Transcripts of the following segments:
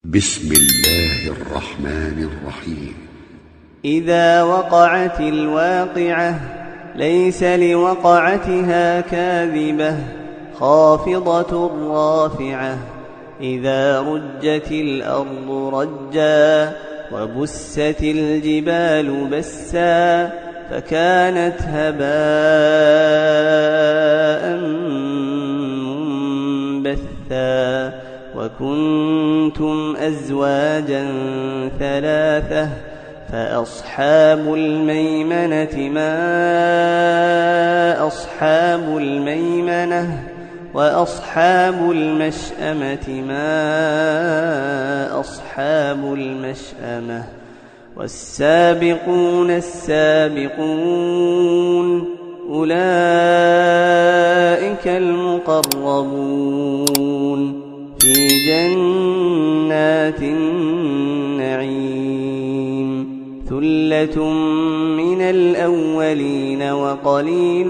بسم الله الرحمن الرحيم. إذا وقعت الواقعة ليس لوقعتها كاذبة خافضة رافعة. إذا رجت الأرض رجا وبست الجبال بسا فكانت هباء منبثا وكنتم أزواجا ثلاثة فأصحاب الميمنة ما أصحاب الميمنة وأصحاب المشأمة ما أصحاب المشأمة. والسابقون السابقون أولئك المقربون في جنات النعيم. ثلة من الأولين وقليل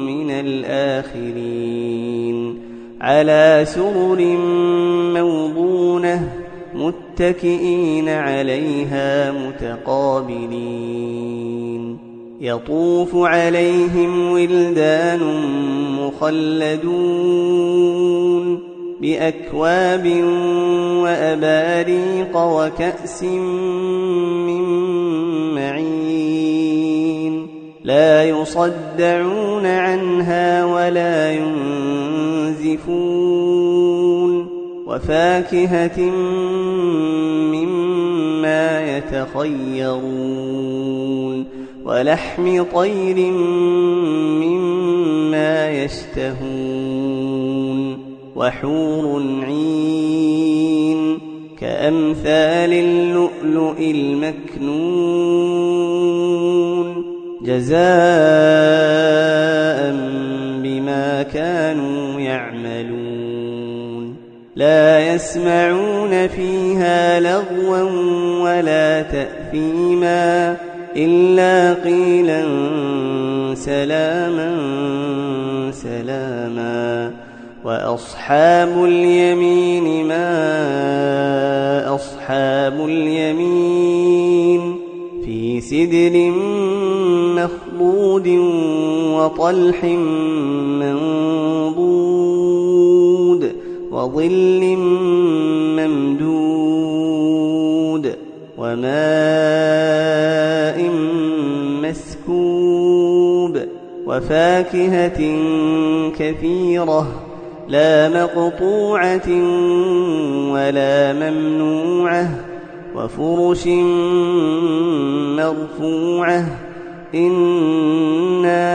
من الآخرين. على سرر موضونة متكئين عليها متقابلين. يطوف عليهم ولدان مخلدون بأكواب وأباريق وكأس من معين. لا يصدعون عنها ولا ينزفون. وفاكهة مما يتخيرون ولحم طير مما يشتهون. وحور عين كأمثال اللؤلؤ المكنون جزاء بما كانوا يعملون. لا يسمعون فيها لغوا ولا تأثيما إلا قيلا سلاما سلاما. وأصحاب اليمين ما أصحاب اليمين. في سدر مخضود وطلح منضود وظل ممدود وماء مسكوب. وفاكهة كثيرة لا مقطوعة ولا ممنوعة. وفرش مرفوعة. إنا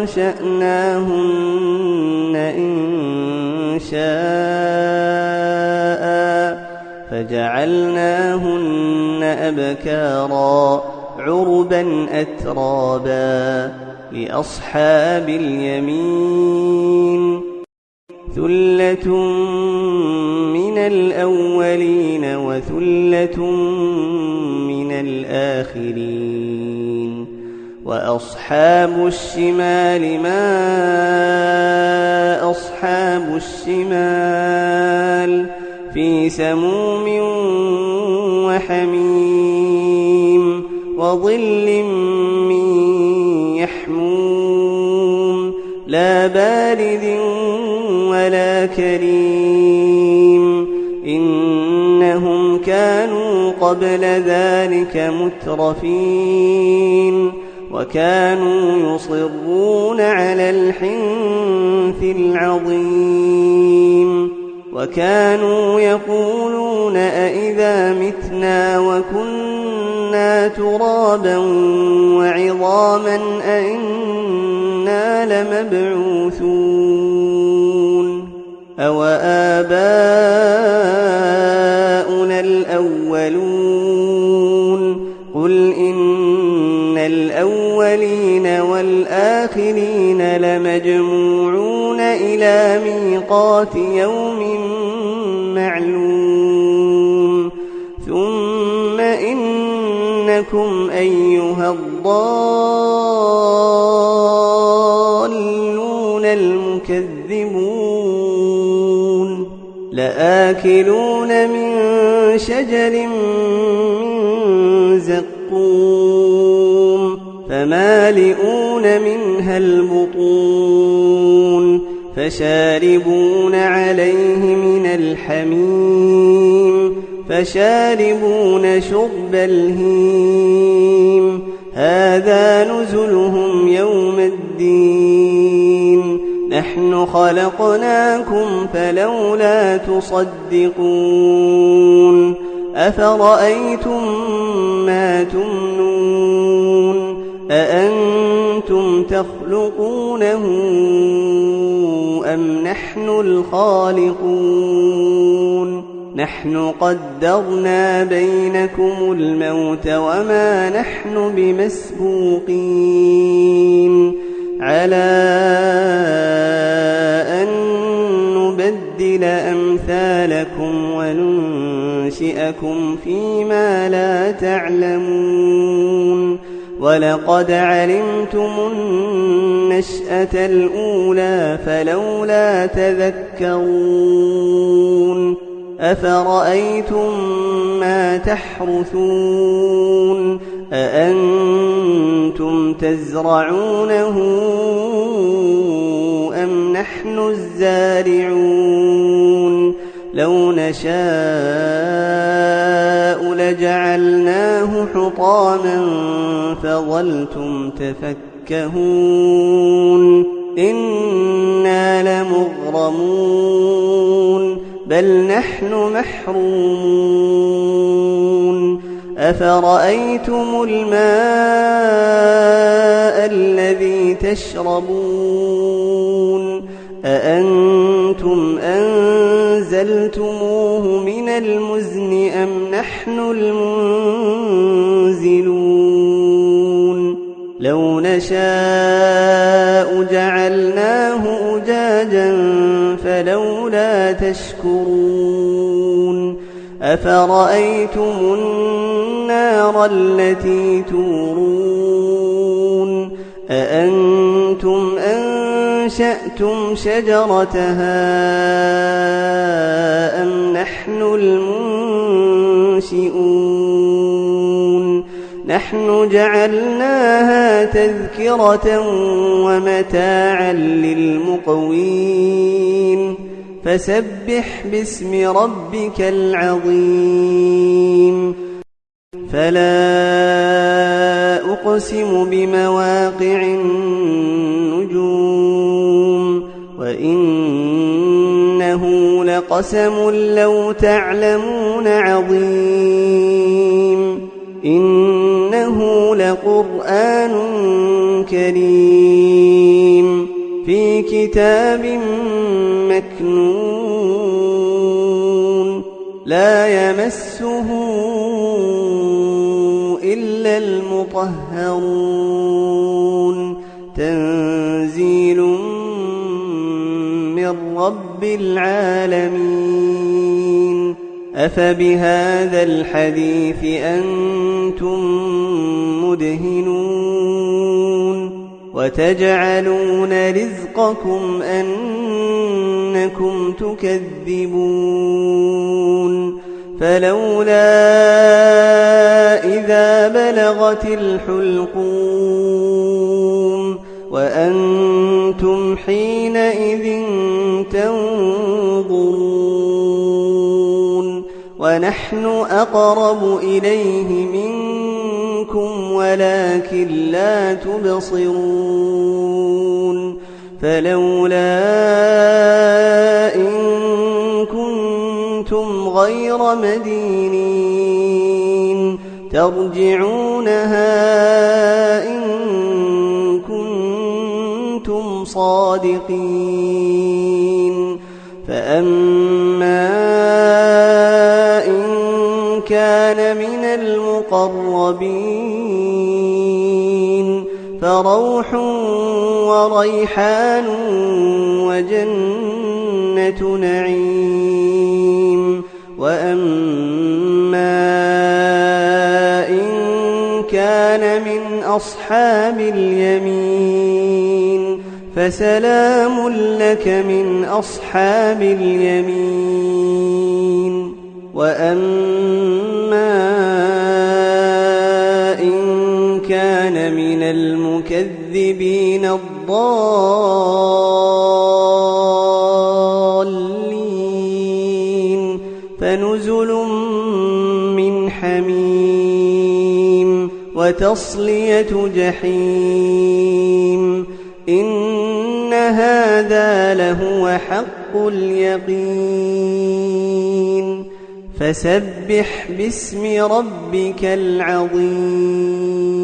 أنشأناهن إنشاء فجعلناهن أبكارا عربا أترابا لأصحاب اليمين. ثلة من الأولين وثلة من الآخرين. وأصحاب الشمال ما أصحاب الشمال. في سموم وحميم وظل من يحموم لا بارد ولا كريم. إنهم كانوا قبل ذلك مترفين وكانوا يصرون على الحنث العظيم. وكانوا يقولون أئذا متنا وكنا ترابا وعظاما أئنا لمبعوثون أو آباؤنا الأولون. قل إن الأولين والآخرين لمجموعون إلى ميقات يوم معلوم. ثم إنكم أيها الضالون المكذبون لآكلون من شجر من زقوم فمالئون منها البطون فشاربون عليه من الحميم فشاربون شرب الهيم هذا نزلهم يوم الدين نحن خلقناكم فلولا تصدقون أفرأيتم ما تمنون أأنتم تخلقونه أم نحن الخالقون نحن قدرنا بينكم الموت وما نحن بمسبوقين على أن نبدل أمثالكم وننشئكم فيما لا تعلمون ولقد علمتم النشأة الأولى فلولا تذكرون أفرأيتم ما تحرثون أأنتم تزرعونه أم نحن الزارعون لو نشاء لجعلناه حطاما فظلتم تفكهون إنا لمغرمون بل نحن محرومون أفرأيتم الماء الذي تشربون أأنتم أنزلتموه من المزن أم نحن المنزلون لو نشاء جعلناه أجاجا فلولا تشكرون أفرأيتم النار التي تورون أأنتم أنشأتم شجرتها أم نحن المنشئون نحن جعلناها تذكرة ومتاعا للمقوين فسبح باسم ربك العظيم فلا أقسم بمواقع النجوم وإنه لقسم لو تعلمون عظيم إنه لقرآن كريم في كتاب مكنون لا يمسه إلا المطهرون تنزيل من رب العالمين أفبهذا الحديث أنتم مدهنون وتجعلون رزقكم أنكم تكذبون فلولا إذا بلغت الحلقوم وأنتم حينئذ تنظرون ونحن أقرب إليه منكم ولكن لا تبصرون فلولا إن كنتم غير مدينين ترجعونها إن كنتم صادقين فأما إن كان من المقربين فروح وريحان وجنة نعيم وأما إن كان من أصحاب اليمين فسلام لك من أصحاب اليمين وأما إن كان من المكذبين الضالين فنزل من حميم وتصلية جحيم إن هذا لهو حق اليقين فسبح باسم ربك العظيم